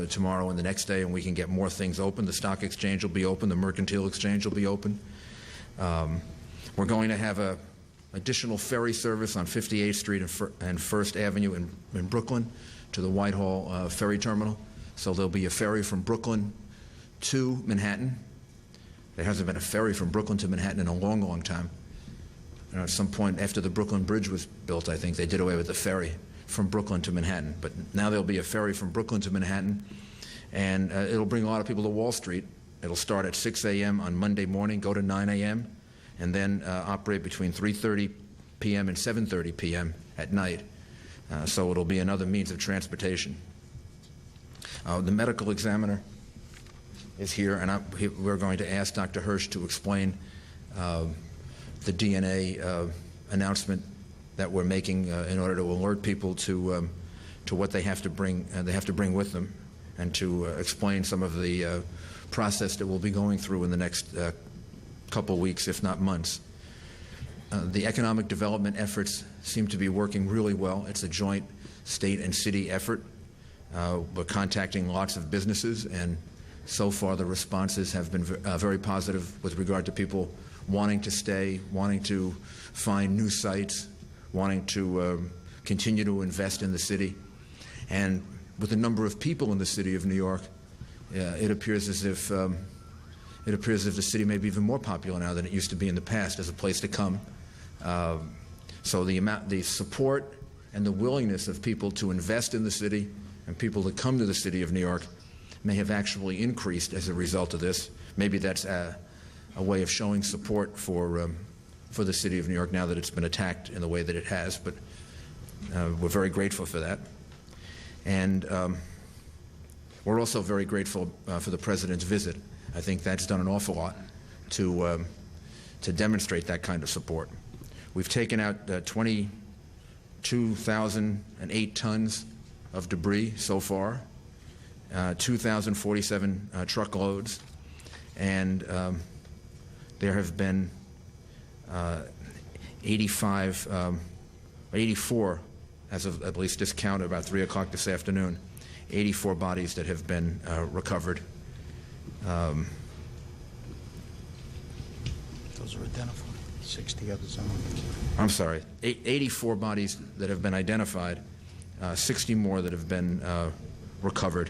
tomorrow and the next day, and we can get more things open. The stock exchange will be open. The mercantile exchange will be open. We're going to have an additional ferry service on 58th Street and First Avenue in Brooklyn to the Whitehall ferry terminal. So there'll be a ferry from Brooklyn to Manhattan. There hasn't been a ferry from Brooklyn to Manhattan in a long, long time. At some point after the Brooklyn Bridge was built, I think they did away with the ferry from Brooklyn to Manhattan. But now there'll be a ferry from Brooklyn to Manhattan, and it'll bring a lot of people to Wall Street. It'll start at 6 a.m. on Monday morning, go to 9 a.m., and then operate between 3:30 p.m. and 7:30 p.m. at night. So it'll be another means of transportation. The medical examiner is here, and we're going to ask Dr. Hirsch to explain the DNA announcement that we're making in order to alert people to what they have to bring. They have to bring with them, and to explain some of the process that we'll be going through in the next couple weeks, if not months. The economic development efforts seem to be working really well. It's a joint state and city effort. We're contacting lots of businesses, and so far the responses have been very positive with regard to people wanting to stay, wanting to find new sites, wanting to continue to invest in the city. And with the number of people in the city of New York, it appears as if the city may be even more popular now than it used to be in the past as a place to come. So the support and the willingness of people to invest in the city and people to come to the city of New York may have actually increased as a result of this. Maybe that's a way of showing support for the city of New York now that it's been attacked in the way that it has. But we're very grateful for that. And we're also very grateful for the President's visit. I think that's done an awful lot to demonstrate that kind of support. We've taken out 22,008 tons of debris so far, 2,047 truckloads, and there have been 84, as of at least this count about 3 o'clock this afternoon, 84 bodies that have been recovered. Those are identified. 60 others. I'm sorry, 84 bodies that have been identified, 60 more that have been recovered,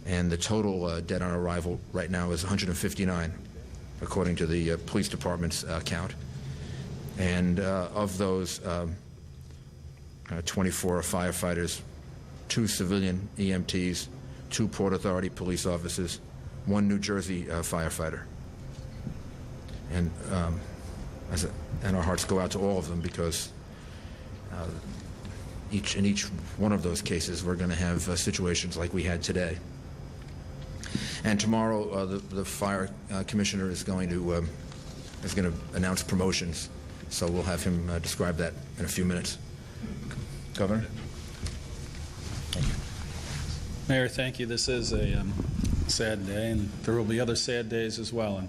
and the total dead on arrival right now is 159, according to the police department's count. And of those, 24 are firefighters, 2 civilian EMTs, 2 Port Authority police officers, 1 New Jersey firefighter. And our hearts go out to all of them, because in each one of those cases we're going to have situations like we had today. And tomorrow the fire commissioner is going to announce promotions, so we'll have him describe that in a few minutes. Governor? Thank you. Mayor, thank you. This is a sad day, and there will be other sad days as well. And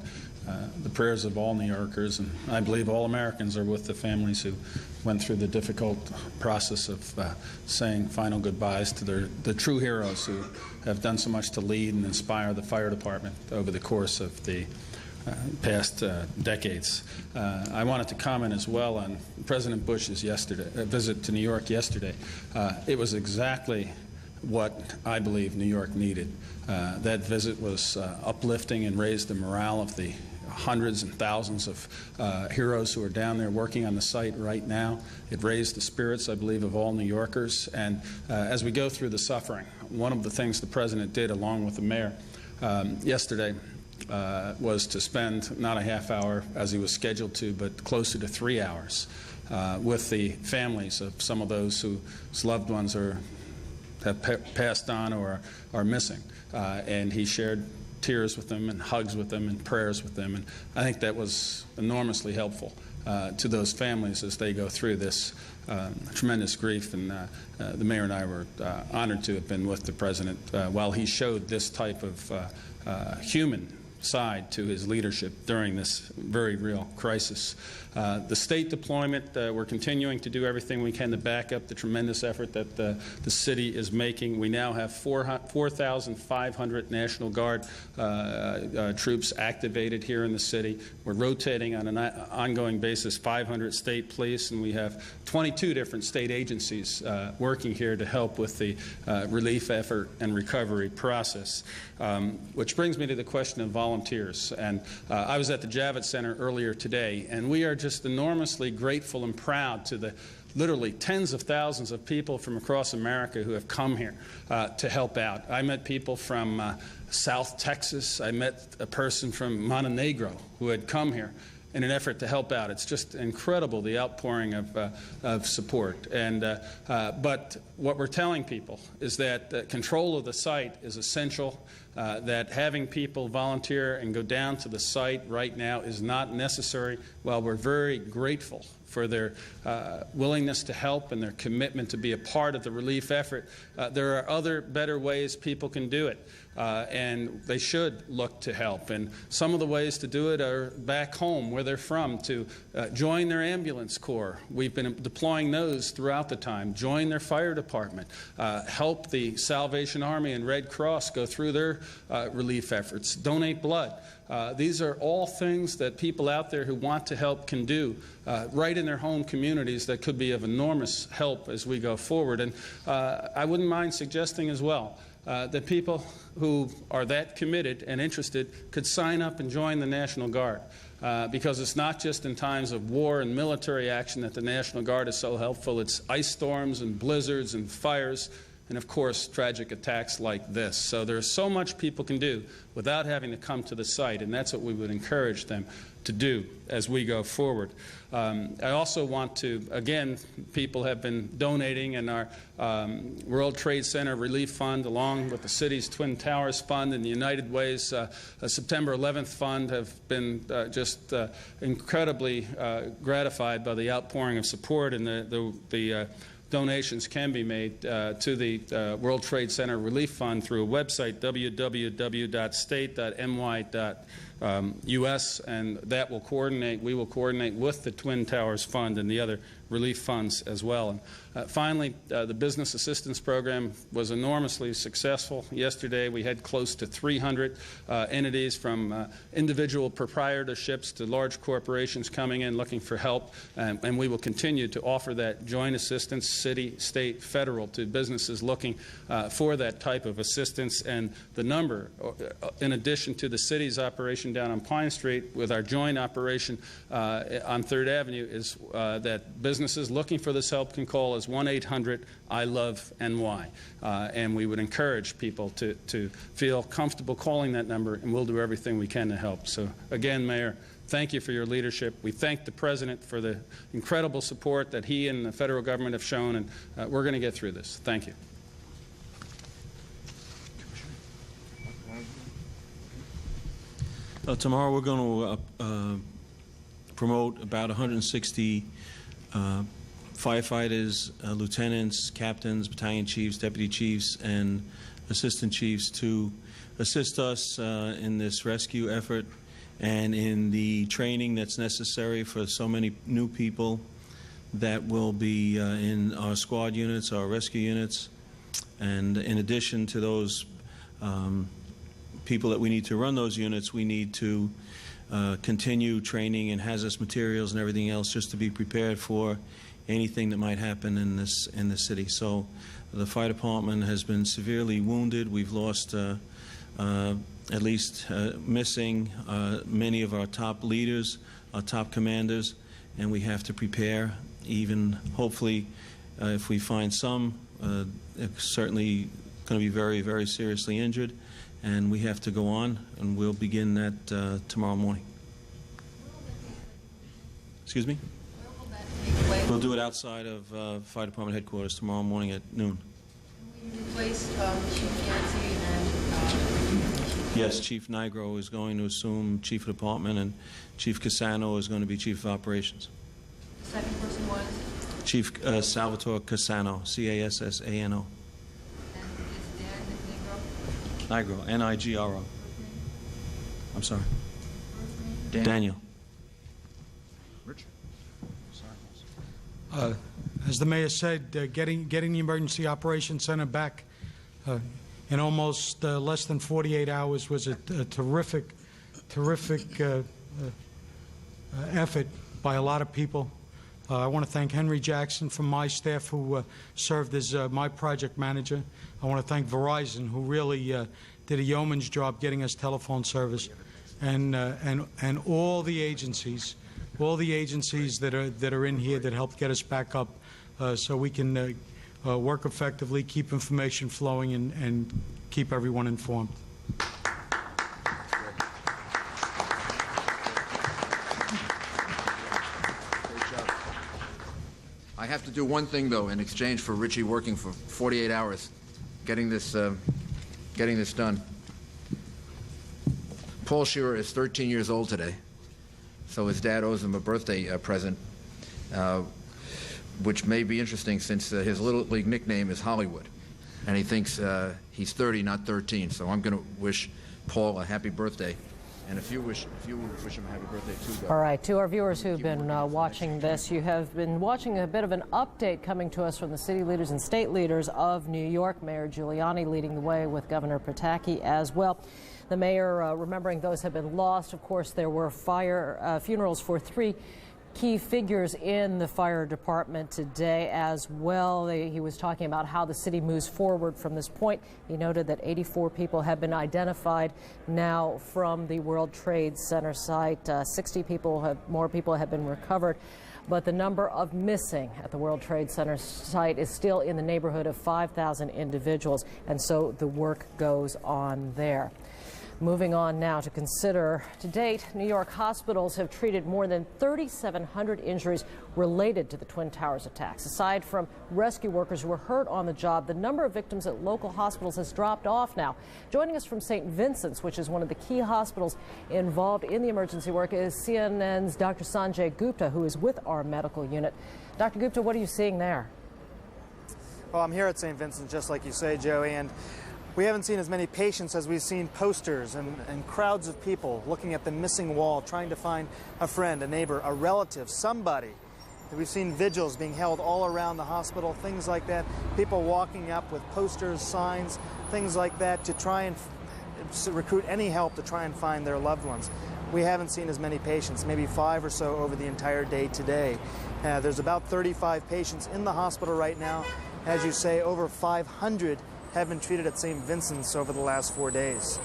the prayers of all New Yorkers, and I believe all Americans, are with the families who went through the difficult process of saying final goodbyes to the true heroes who have done so much to lead and inspire the fire department over the course of the past decades. I wanted to comment as well on President Bush's visit to New York yesterday. It was exactly what I believe New York needed. That visit was uplifting and raised the morale of the hundreds and thousands of heroes who are down there working on the site right now. It raised the spirits, I believe, of all New Yorkers. And as we go through the suffering, one of the things the President did, along with the mayor, yesterday was to spend not a half hour, as he was scheduled to, but closer to 3 hours with the families of some of those whose loved ones have passed on or are missing. And he shared tears with them and hugs with them and prayers with them. And I think that was enormously helpful to those families as they go through this tremendous grief. And the mayor and I were honored to have been with the President while he showed this type of human side to his leadership during this very real crisis. The state deployment, we're continuing to do everything we can to back up the tremendous effort that the city is making. We now have 4,500 National Guard troops activated here in the city. We're rotating on an ongoing basis 500 state police, and we have 22 different state agencies working here to help with the relief effort and recovery process. Which brings me to the question of volunteers. And I was at the Javits Center earlier today, and we are just enormously grateful and proud to the literally tens of thousands of people from across America who have come here to help out. I met people from South Texas. I met a person from Montenegro who had come here in an effort to help out. It's just incredible, the outpouring of support. And but what we're telling people is that control of the site is essential, that having people volunteer and go down to the site right now is not necessary. While we're very grateful for their willingness to help and their commitment to be a part of the relief effort, there are other better ways people can do it. And they should look to help. And some of the ways to do it are back home where they're from, to join their ambulance corps. We've been deploying those throughout the time. Join their fire department. Help the Salvation Army and Red Cross go through their relief efforts. Donate blood. These are all things that people out there who want to help can do right in their home communities that could be of enormous help as we go forward. And I wouldn't mind suggesting as well that people who are that committed and interested could sign up and join the National Guard. Because it's not just in times of war and military action that the National Guard is so helpful. It's ice storms and blizzards and fires and, of course, tragic attacks like this. So there's so much people can do without having to come to the site, and that's what we would encourage them to do as we go forward. I also want to, again, people have been donating, and our World Trade Center Relief Fund, along with the city's Twin Towers Fund and the United Way's September 11th Fund, have been just incredibly gratified by the outpouring of support, and the donations can be made to the World Trade Center Relief Fund through a website, www.state.my.us, and that will coordinate. We will coordinate with the Twin Towers Fund and the other relief funds as well. And finally, the Business Assistance Program was enormously successful. Yesterday, we had close to 300 entities, from individual proprietorships to large corporations, coming in looking for help, and we will continue to offer that joint assistance, city, state, federal, to businesses looking for that type of assistance. And the number, in addition to the city's operation down on Pine Street with our joint operation on 3rd Avenue, is that businesses looking for this help can call as 1-800-I-LOVE-NY. And we would encourage people to feel comfortable calling that number, and we'll do everything we can to help. So again, Mayor, thank you for your leadership. We thank the President for the incredible support that he and the federal government have shown, and we're going to get through this. Thank you. Tomorrow we're going to promote about 160 firefighters, lieutenants, captains, battalion chiefs, deputy chiefs, and assistant chiefs to assist us in this rescue effort and in the training that's necessary for so many new people that will be in our squad units, our rescue units. And in addition to those people that we need to run those units, we need to continue training in hazardous materials and everything else, just to be prepared for anything that might happen in this city. So the fire department has been severely wounded. We've lost at least missing many of our top leaders, our top commanders, and we have to prepare. Even hopefully, if we find some, certainly going to be very, very seriously injured, and we have to go on, and we'll begin that tomorrow morning. Excuse me? We'll do it outside of Fire Department headquarters tomorrow morning at noon. Can we replace Chief Yancey and Yes, Chief Nigro is going to assume Chief of Department, and Chief Cassano is going to be Chief of Operations. the second person was? Chief Salvatore Cassano, C-A-S-S-A-N-O. And is Dan Nigro? Nigro, N-I-G-R-O. I'm sorry. Daniel. Rich? As the mayor said, getting the Emergency Operations Center back in almost less than 48 hours was a terrific effort by a lot of people. I want to thank Henry Jackson from my staff, who served as my project manager. I want to thank Verizon, who really did a yeoman's job getting us telephone service, and all the agencies that are in here that helped get us back up, so we can work effectively, keep information flowing, and keep everyone informed. I have to do one thing, though, in exchange for Richie working for 48 hours, getting this done. Paul Shearer is 13 years old today, so his dad owes him a birthday present, which may be interesting since his Little League nickname is Hollywood, and he thinks he's 30, not 13. So I'm going to wish Paul a happy birthday. And if you wish him a happy birthday too, Doug. All right, to our viewers who've been watching this, you have been watching a bit of an update coming to us from the city leaders and state leaders of New York. Mayor Giuliani leading the way with Governor Pataki as well. The mayor remembering those have been lost. Of course, there were funerals for 3 key figures in the fire department today as well. He was talking about how the city moves forward from this point. He noted that 84 people have been identified now from the World Trade Center site. 60 more people have been recovered. But the number of missing at the World Trade Center site is still in the neighborhood of 5,000 individuals, and so the work goes on there. Moving on now to consider, to date, New York hospitals have treated more than 3,700 injuries related to the Twin Towers attacks. Aside from rescue workers who were hurt on the job, the number of victims at local hospitals has dropped off now. Joining us from St. Vincent's, which is one of the key hospitals involved in the emergency work, is CNN's Dr. Sanjay Gupta, who is with our medical unit. Dr. Gupta, what are you seeing there? Well, I'm here at St. Vincent's, just like you say, Joey, and we haven't seen as many patients as we've seen posters and crowds of people looking at the missing wall, trying to find a friend, a neighbor, a relative, somebody. We've seen vigils being held all around the hospital, things like that, people walking up with posters, signs, things like that to try and recruit any help to try and find their loved ones. We haven't seen as many patients, maybe 5 or so over the entire day today. There's about 35 patients in the hospital right now. As you say, over 500 have been treated at St. Vincent's over the last 4 days.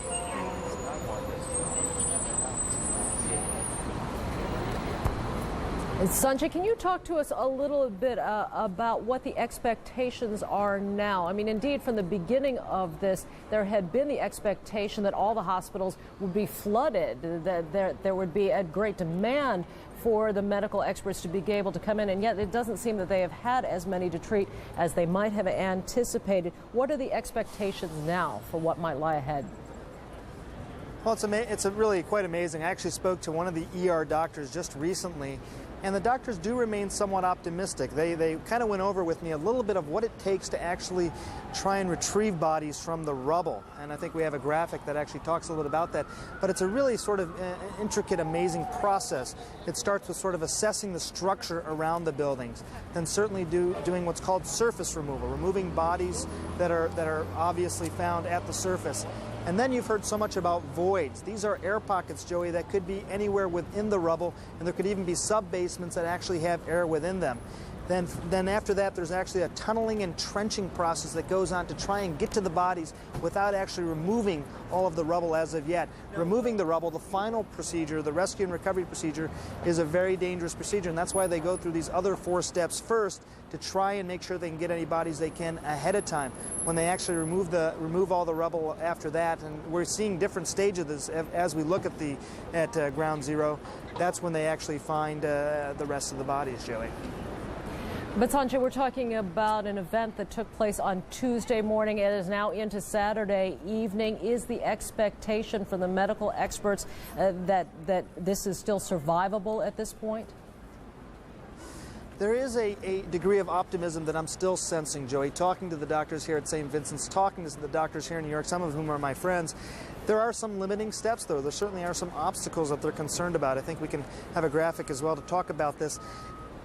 Sanjay, can you talk to us a little bit about what the expectations are now? I mean, indeed, from the beginning of this, there had been the expectation that all the hospitals would be flooded, that there would be a great demand for the medical experts to be able to come in, and yet it doesn't seem that they have had as many to treat as they might have anticipated. What are the expectations now for what might lie ahead? Well, it's really quite amazing. I actually spoke to one of the ER doctors just recently, and the doctors do remain somewhat optimistic. They kind of went over with me a little bit of what it takes to actually try and retrieve bodies from the rubble. And I think we have a graphic that actually talks a little bit about that. But it's a really sort of intricate, amazing process. It starts with sort of assessing the structure around the buildings, then certainly doing what's called surface removal, removing bodies that are obviously found at the surface. And then you've heard so much about voids. These are air pockets, Joey, that could be anywhere within the rubble, and there could even be sub-basements that actually have air within them. Then after that, there's actually a tunneling and trenching process that goes on to try and get to the bodies without actually removing all of the rubble as of yet. Removing the rubble, the final procedure, the rescue and recovery procedure, is a very dangerous procedure, and that's why they go through these other 4 steps first to try and make sure they can get any bodies they can ahead of time. When they actually remove all the rubble after that, and we're seeing different stages of this as we look at Ground Zero, that's when they actually find the rest of the bodies, Joey. But Sanjay, we're talking about an event that took place on Tuesday morning. It is now into Saturday evening. Is the expectation from the medical experts that this is still survivable at this point? There is a degree of optimism that I'm still sensing, Joey, talking to the doctors here at St. Vincent's, talking to the doctors here in New York, some of whom are my friends. There are some limiting steps, though. There certainly are some obstacles that they're concerned about. I think we can have a graphic as well to talk about this.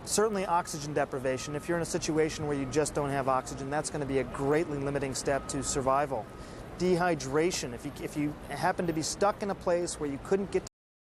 Certainly oxygen deprivation. If you're in a situation where you just don't have oxygen, that's going to be a greatly limiting step to survival. Dehydration. If you happen to be stuck in a place where you couldn't get